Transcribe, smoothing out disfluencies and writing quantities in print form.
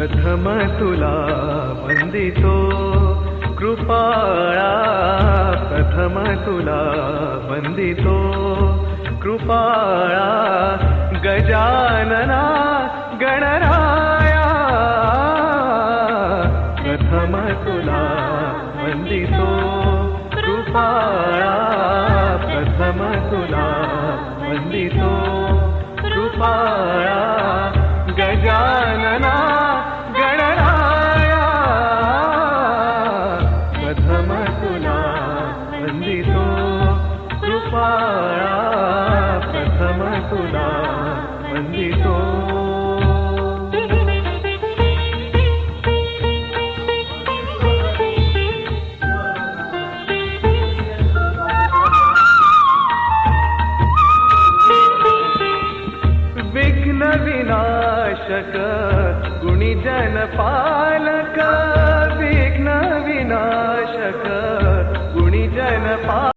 प्रथम तुला वंदितो कृपाळा, प्रथम तुला वंदितो कृपाळा, गजानना गणराया, प्रथम तुला वंदितो कृपाळा, प्रथम तुला वंदितो कृपाळा, गजानना गणराया, प्रथम तुला वंदितो कृपाळा, प्रथम तुला वंदितो. विघ्न विनाशक गुणीजन पालक, विघ्न विनाशक गुणीजन पालक,